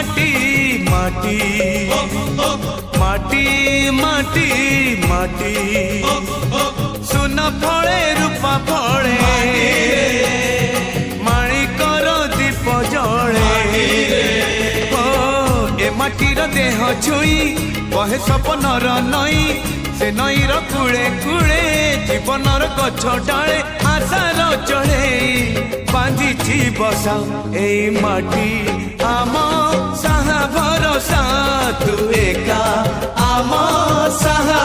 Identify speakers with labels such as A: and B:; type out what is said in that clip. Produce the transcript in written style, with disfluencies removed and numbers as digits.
A: माटी माटी माटी माटी माटी सुन फले रूपा फले माणिकर दीप जले ए माटीर देह छुई कहे सपनर नई से नईर कूले कूले जीवनर गछ डाले आशार चढ़े बांधी बसा ए माटी आम साहा भरोसा तू एका आम साहा